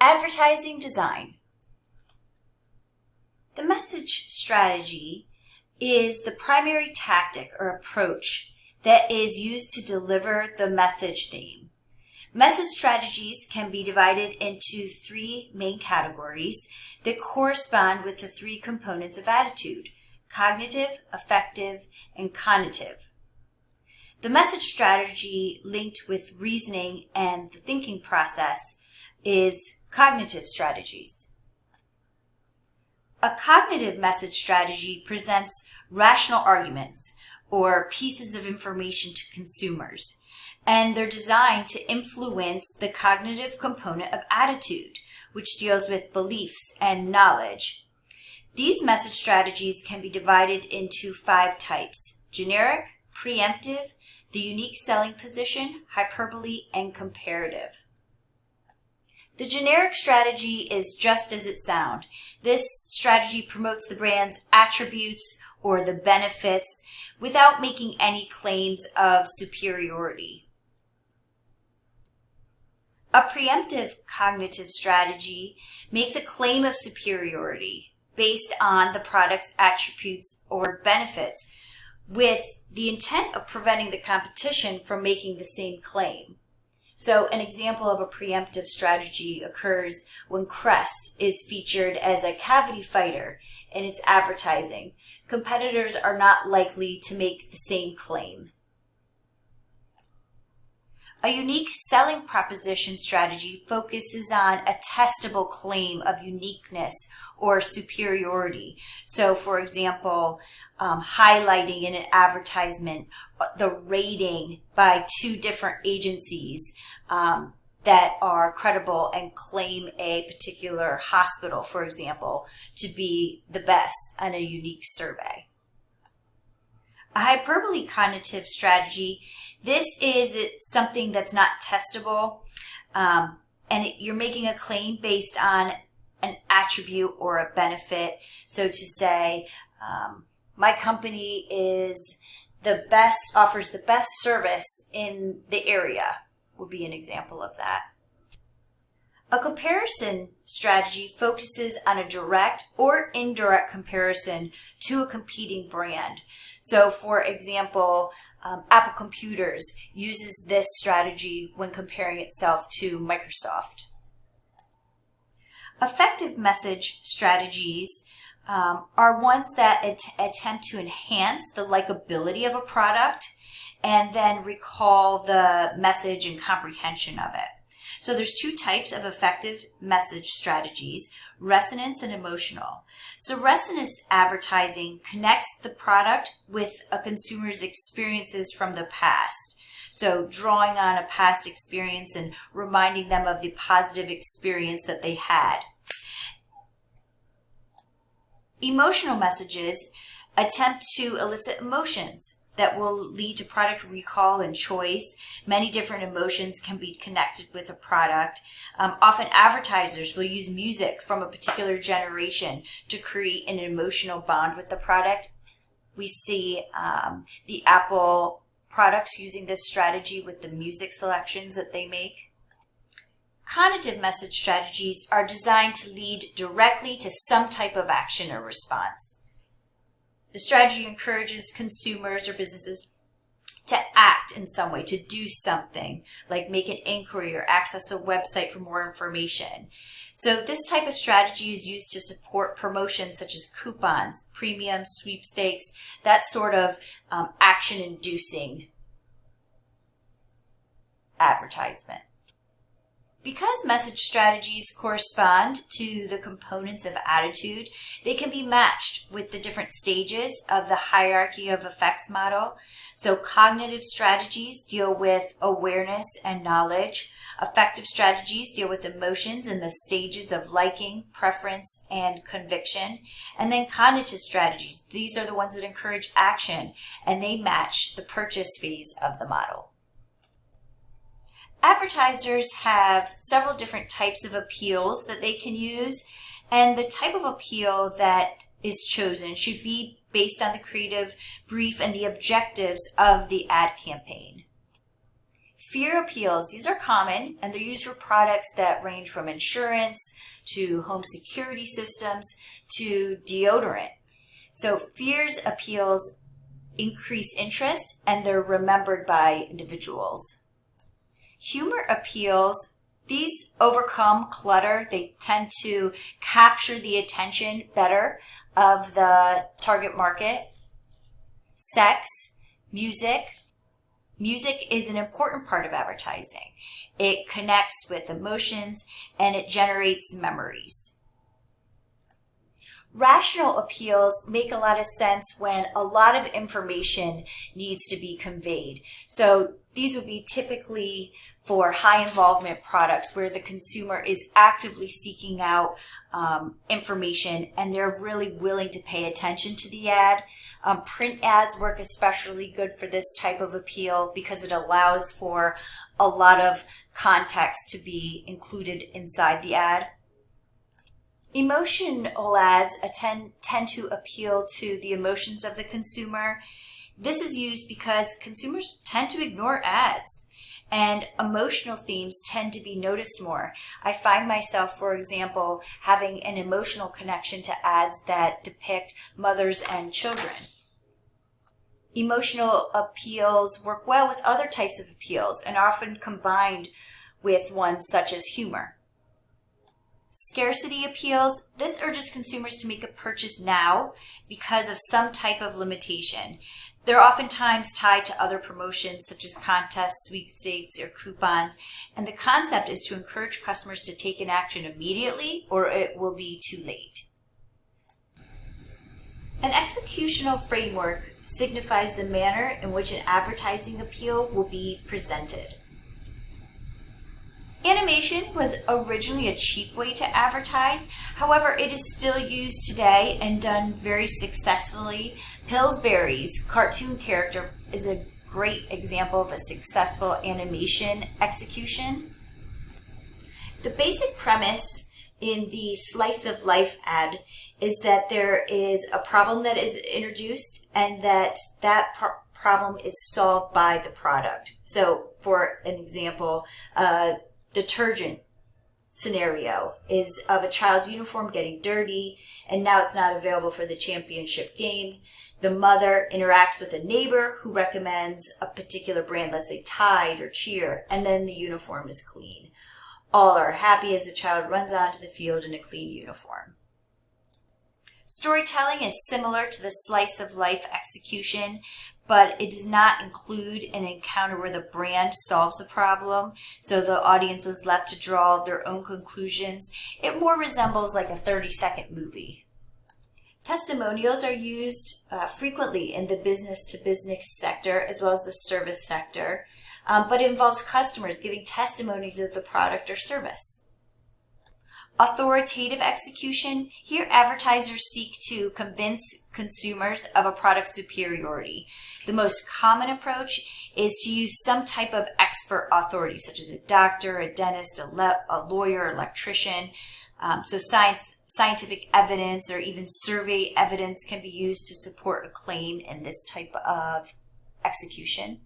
Advertising design. The message strategy is the primary tactic or approach that is used to deliver the message theme. Message strategies can be divided into three main categories that correspond with the three components of attitude: cognitive, affective, and conative. The message strategy linked with reasoning and the thinking process is cognitive strategies. A cognitive message strategy presents rational arguments or pieces of information to consumers, and they're designed to influence the cognitive component of attitude, which deals with beliefs and knowledge. These message strategies can be divided into 5 types: generic, preemptive, the unique selling position, hyperbole, and comparative. The generic strategy is just as it sounds. This strategy promotes the brand's attributes or the benefits without making any claims of superiority. A preemptive cognitive strategy makes a claim of superiority based on the product's attributes or benefits, with the intent of preventing the competition from making the same claim. So an example of a preemptive strategy occurs when Crest is featured as a cavity fighter in its advertising. Competitors are not likely to make the same claim. A unique selling proposition strategy focuses on a testable claim of uniqueness or superiority. So, for example, highlighting in an advertisement the rating by 2 different agencies that are credible and claim a particular hospital, for example, to be the best on a unique survey. A hyperbole cognitive strategy, this is something that's not testable, and you're making a claim based on an attribute or a benefit. So to say, my company is the best, offers the best service in the area would be an example of that. A comparison strategy focuses on a direct or indirect comparison to a competing brand. So, for example, Apple Computers uses this strategy when comparing itself to Microsoft. Effective message strategies are ones that attempt to enhance the likability of a product and then recall the message and comprehension of it. So there's 2 types of effective message strategies: resonance and emotional. So resonance advertising connects the product with a consumer's experiences from the past. So drawing on a past experience and reminding them of the positive experience that they had. Emotional messages attempt to elicit emotions that will lead to product recall and choice. Many different emotions can be connected with a product. Often advertisers will use music from a particular generation to create an emotional bond with the product. We see the Apple products using this strategy with the music selections that they make. Conative message strategies are designed to lead directly to some type of action or response. The strategy encourages consumers or businesses to act in some way, to do something, like make an inquiry or access a website for more information. So this type of strategy is used to support promotions such as coupons, premiums, sweepstakes, that sort of action-inducing advertisement. Because message strategies correspond to the components of attitude, they can be matched with the different stages of the hierarchy of effects model. So cognitive strategies deal with awareness and knowledge. Affective strategies deal with emotions and the stages of liking, preference, and conviction. And then cognitive strategies, these are the ones that encourage action, and they match the purchase phase of the model. Advertisers have several different types of appeals that they can use, and the type of appeal that is chosen should be based on the creative brief and the objectives of the ad campaign. Fear appeals, these are common and they're used for products that range from insurance to home security systems to deodorant. So fears appeals increase interest and they're remembered by individuals. Humor appeals, these overcome clutter. They tend to capture the attention better of the target market. Sex, music. Music is an important part of advertising. It connects with emotions and it generates memories. Rational appeals make a lot of sense when a lot of information needs to be conveyed. So these would be typically for high involvement products where the consumer is actively seeking out information and they're really willing to pay attention to the ad. Print ads work especially good for this type of appeal because it allows for a lot of context to be included inside the ad. Emotional ads tend to appeal to the emotions of the consumer. This is used because consumers tend to ignore ads and emotional themes tend to be noticed more. I find myself, for example, having an emotional connection to ads that depict mothers and children. Emotional appeals work well with other types of appeals and are often combined with ones such as humor. Scarcity appeals, this urges consumers to make a purchase now because of some type of limitation. They're oftentimes tied to other promotions such as contests, sweepstakes, or coupons, and the concept is to encourage customers to take an action immediately or it will be too late. An executional framework signifies the manner in which an advertising appeal will be presented. Animation was originally a cheap way to advertise. However, it is still used today and done very successfully. Pillsbury's cartoon character is a great example of a successful animation execution. The basic premise in the slice of life ad is that there is a problem that is introduced and that problem is solved by the product. So for an example, detergent scenario is of a child's uniform getting dirty and now it's not available for the championship game. The mother interacts with a neighbor who recommends a particular brand, let's say Tide or Cheer, and then the uniform is clean. All are happy as the child runs onto the field in a clean uniform. Storytelling is similar to the slice of life execution, but it does not include an encounter where the brand solves a problem, so the audience is left to draw their own conclusions. It more resembles like a 30-second movie. Testimonials are used frequently in the business-to-business sector as well as the service sector, but it involves customers giving testimonies of the product or service. Authoritative execution, here advertisers seek to convince consumers of a product's superiority. The most common approach is to use some type of expert authority, such as a doctor, a dentist, a lawyer, electrician. So scientific evidence or even survey evidence can be used to support a claim in this type of execution.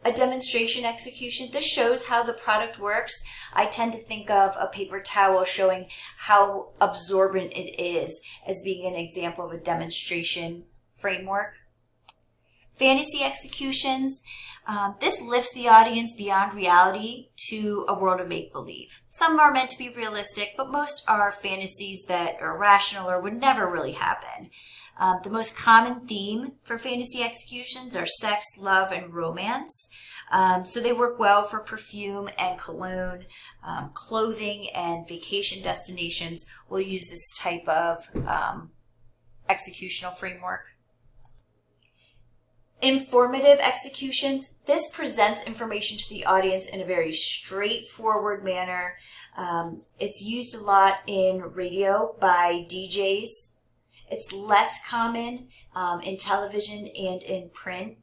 A demonstration execution, this shows how the product works. I tend to think of a paper towel showing how absorbent it is as being an example of a demonstration framework. Fantasy executions, this lifts the audience beyond reality to a world of make-believe. Some are meant to be realistic, but most are fantasies that are irrational or would never really happen. The most common theme for fantasy executions are sex, love, and romance. So they work well for perfume and cologne. Clothing and vacation destinations will use this type of executional framework. Informative executions, this presents information to the audience in a very straightforward manner. It's used a lot in radio by DJs. It's less common in television and in print.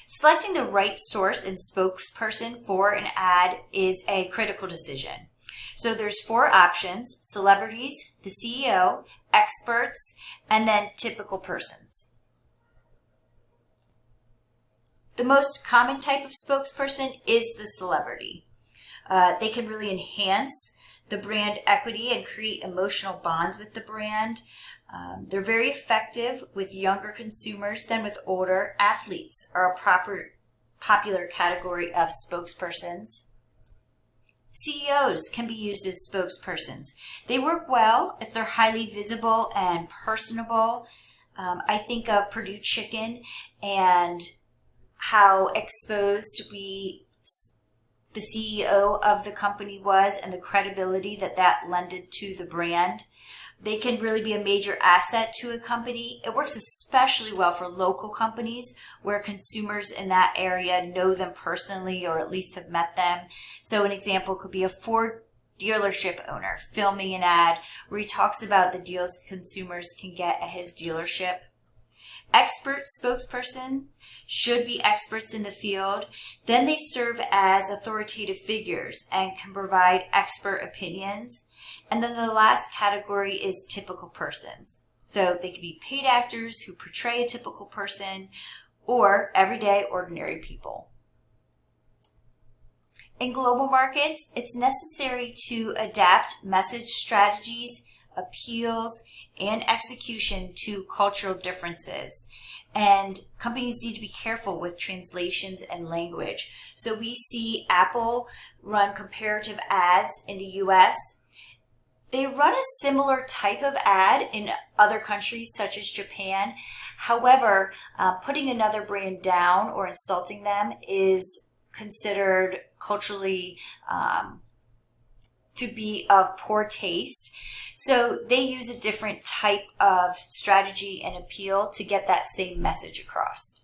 Selecting the right source and spokesperson for an ad is a critical decision. So there's 4 options: celebrities, the CEO, experts, and then typical persons. The most common type of spokesperson is the celebrity. They can really enhance the brand equity and create emotional bonds with the brand. They're very effective with younger consumers than with older. Athletes are a popular category of spokespersons. CEOs can be used as spokespersons. They work well if they're highly visible and personable. I think of Purdue Chicken and how exposed the CEO of the company was and the credibility that lended to the brand. They can really be a major asset to a company. It works especially well for local companies where consumers in that area know them personally or at least have met them. So an example could be a Ford dealership owner filming an ad where he talks about the deals consumers can get at his dealership. Expert spokespersons should be experts in the field. Then they serve as authoritative figures and can provide expert opinions. And then the last category is typical persons. So they could be paid actors who portray a typical person or everyday ordinary people. In global markets, it's necessary to adapt message strategies, appeals, and execution to cultural differences. And companies need to be careful with translations and language. So we see Apple run comparative ads in the US. They run a similar type of ad in other countries such as Japan. However, putting another brand down or insulting them is considered culturally to be of poor taste. So they use a different type of strategy and appeal to get that same message across.